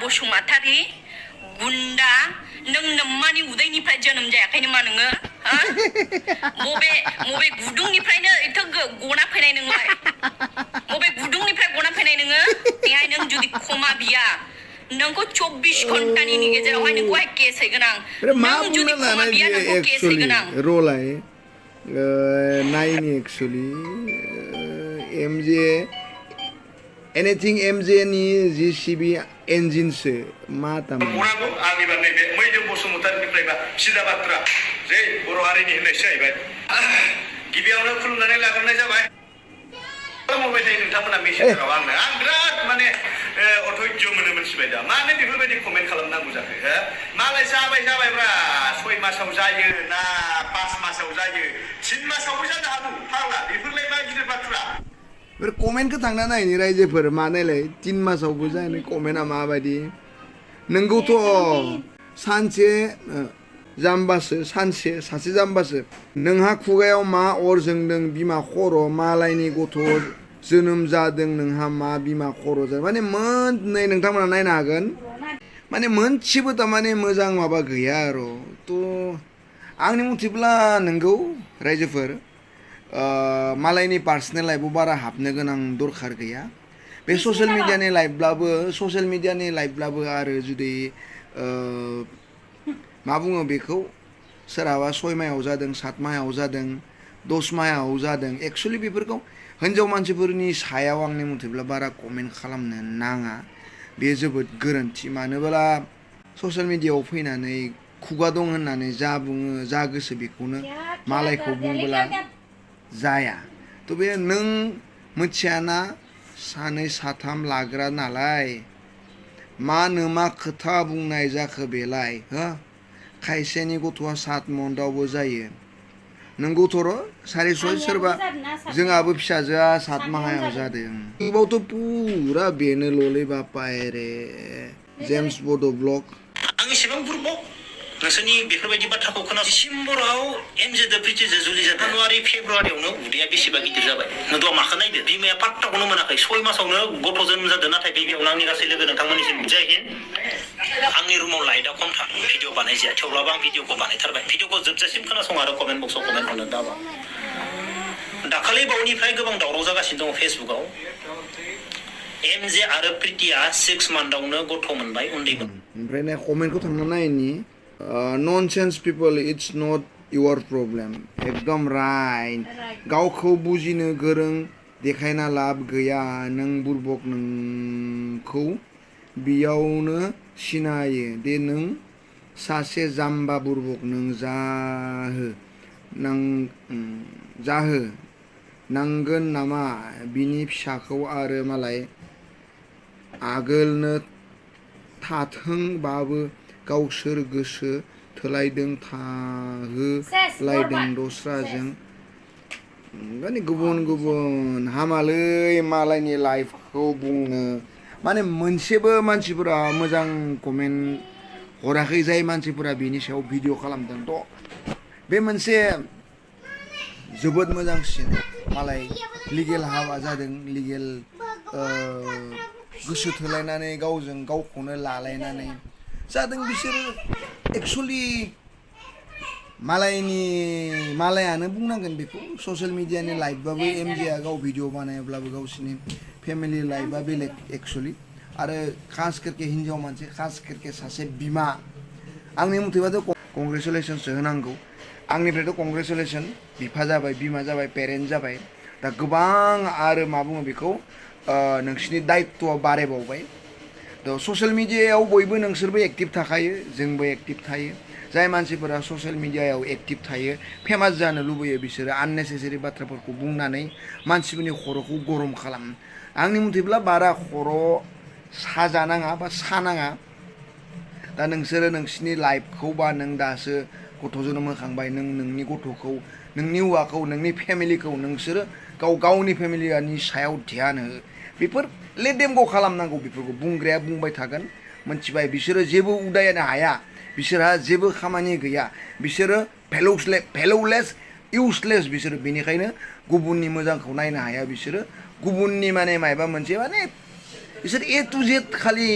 बसुमतारी गुन्दा नों नम्मानि उदैनिफ्राय जोनोम जायाखै नामा नोङो मबे गुदुंनिफ्रायनो एथ' गना फैनाय नोंलाय मबे गुदुंनिफ्राय गना फैनाय नोङो बेहाय नों जुदि खमा बिया नोंखौ 24 घन्टानि गेजेरावहाय नोंखौहाय केस हैगोन आं नों जुदि खमा बिया नोंखौ केस हैगोन आं रोलाय नाइनि एक्चुअली एमजे anything MJ नि JCB engine से माता में बुंनांगौ आंनिबा नैबे मैदोम बसुमतारीनिफ्रायबा सिदा बाथ्रा जे बर' हारिनि होननायसो जाहैबाय गिबियावनो खुलुमनानै लाग्रोनाय जाबाय मावबाय थायो नोंथांमोना मेसेजाराव आं बिराद माने अधैर्य मोनो मोनथिबाय दा मानो बेफोरबायदि कमेन्ट खालामनांगौ जाखो हो मालाय जाबायब्रा 6 मासाव जायो ना 5 मासाव जायो 3 मासावबो जानो हागौ फाग्ला बेफोरलाय मा गिदिर बाथ्रा बर कमेन्ट को थांना नायनि रायजोफोर मानेलाय 3 मासावबो जानो कमेन्टआ माबायदि नोंगौथ' सानसे जाम्बासो सानसे सासे जाम्बासो नोंहा खुगायाव मा अर जोंदों बिमा खर' मालायनि गथ' जोनोम जादों नोंहा मा बिमा खर' जादों माने मोननै नोंथांमोना नायनो हागोन माने मोनसेबो तारमाने मोजां माबा गैया आरो थ' आंनि मथेब्ला नोंगौ रायजोफोर मालायनि पार्सनेल लाइफआव बारा हाबनो गोनां दरखार गैया बे ससियेल मिडियानि लाइफब्लाबो आरो जुदि मा बुङो बेखौ सोरहाबा 6 माहायाव जादों 7 माहायाव जादों 10 माहायाव जादों एक्चुअली बेफोरखौ हिनजाव मानसिफोरनि सायाव आंनि मथेब्ला बारा कमेन्ट खालामनो नाङा बे जोबोद गोरोन्थि मानोब्ला ससियेल मिडियायाव फैनानै खुगा दं होननानै जा बुङो जा गोसो बेखौनो मालायखौ बुंबोला जाया तो बे नों मिथियाना सानै साथाम लाग्रा नालाय मा खोथा बुंनाय जाखो बेलाय हो खायसेनि गथ'आ 7 मन्थावबो जायो नोंगौथ'र' 6.5 सोरबा जोंहाबो फिसाजोआ 7 माहायाव जादों बेबावथ' पुरा बेनो ल'लै बापाय रे जेम्स बड' ब्लग आं एसेबां बुरबक नोंसोरनि बेफोरबायदि बाथ्राखौ खोना डिसेम्बराव एमजेदो प्रिटिजो जुलि जादों जानुवारि फेब्रुवारियावनो उदैया बेसेबा गिदिर जाबाय नोंथाङा माखौ नायदो बिमाया पात्ताखौनो मोनाखै 6 मासावनो गथ' जोनोम जादों नाथाय बेयावनो आंनि गासै लोगो नोंथांमोननिसिम जय हिन्द आंनि रुमाव लाइटआ खमथा भिडिअ बानायजाया थेवब्लाबो आं भिडिअखौ बानायथारबाय भिडिअखौ जोबजासिम खोनासं आरो कमेन्ट बक्सआव कमेन्ट हरनो दाबा दाखालि बावनिफ्राय गोबां दावराव जागासिनो दङ फेसबुकआव एमजे आरो प्रिटिया 6 मान्थआवनो गथ' मोनबाय उन्दैमोन ओमफ्राय ना कमेन्टखौ थांना नायनि nonsense people it's not your problem एकदम राइट गावखौ बुजिनो गोरों देखायना लाब गैया नों बुरबक नोंखौ बियावनो सिनायो दे नों सासे जाम्बा बुरबक नों जाहो नांगोन नामा बिनि फिसाखौ आरो मालाय आगोलनो थाथोंबाबो गावसोर गोसो थोलायदों थाहोलायदों दस्राजों माने गुबुन हामालै मालायनि लाइफखौ बुंनो माने मोनसेबो मानसिफोरा मोजां कमेन्ट हराखै जाय मानसिफोरा बेनि सायाव भिडिअ खालामदों थ' बे मोनसे जोबोद मोजांसिन मालाय लिगेल हाबा जादों लिगेल गोसो थोलायनानै गावजों गावखौनो लालायनानै जादों बिसोरो एक्चुअली मालायानो बुंनांगोन बेखौ ससियेल मिडियानि लाइफबाबो एमजेआ गाव भिडिअ बानायब्लाबो गावसिनि फेमिलि लाइफआ बेलेग एक्चुअली आरो खास करके हिनजाव मानसि खास करके सासे बिमा आंनि मथेबाथ' कंग्रेचुलेसनसो होनांगौ आंनिफ्रायथ' कंग्रेचुलेसन बिफा जाबाय बिमा जाबाय पेरेन्ट जाबाय दा गोबां आरो मा बुङो बेखौ नोंसिनि दायित्वआ बारायबावबाय थ' ससियेल मिडियायाव बयबो नोंसोरबो एक्टिभ थाखायो जोंबो एक्टिभ थायो जाय मानसिफोरा ससियेल मिडियायाव एक्टिभ थायो फेमास जानो लुबैयो बिसोरो आननेसेसारि बाथ्राफोरखौ बुंनानै मानसिफोरनि खर'खौ गरम खालामो आंनि मथेब्ला बारा खर' साजानाङा बा सानाङा दा नोंसोरो नोंसिनि लाइफखौ बा नों दासो गथ' जोनोम होखांबाय नोंनि गथ'खौ नोंनि हौवाखौ नोंनि फेमिलिखौ नोंसोरो गावनि फेमिलिनि सायाव ध्यान हो बेफोर लेदेमग' खालामनांगौ बेफोरखौ बुंग्राया बुंबाय थागोन मोनथिबाय बिसोरो जेबो उदायनो हाया बिसोरहा जेबो खामानि गैया बिसोरो भेलुलेस इउसलेस बिसोरो बेनिखायनो गुबुननि मोजांखौ नायनो हाया बिसोरो गुबुननि माने मायबा मोनसे माने बिसोर ए टु जेड खालि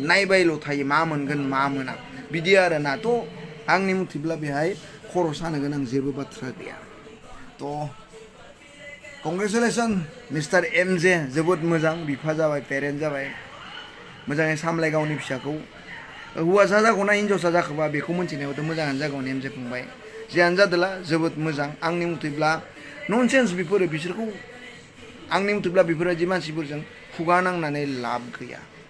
नायबायल' थायो मा मोनगोन मा मोना बिदि आरो ना थ' आंनि मथेब्ला बेहाय खर' सानो गोनां जेबो बाथ्रा गैया थ' कंग्रेचुलेसन मिस्टार एमजे जोबोद मोजां बिफा जाबाय पेरेन्ट जाबाय मोजाङै सामलाय गावनि फिसाखौ हौवासा जागौना हिनजावसा जाखोबा बेखौ मोनथिनायावथ' मोजाङानो जागौन एमजे फंबाय जियानो जादोला जोबोद मोजां आंनि मथेब्ला ननसेन्स बिसोरखौ आंनि मथेब्ला बेफोरबायदि मानसिफोरजों खुगा नांनानै लाब गैया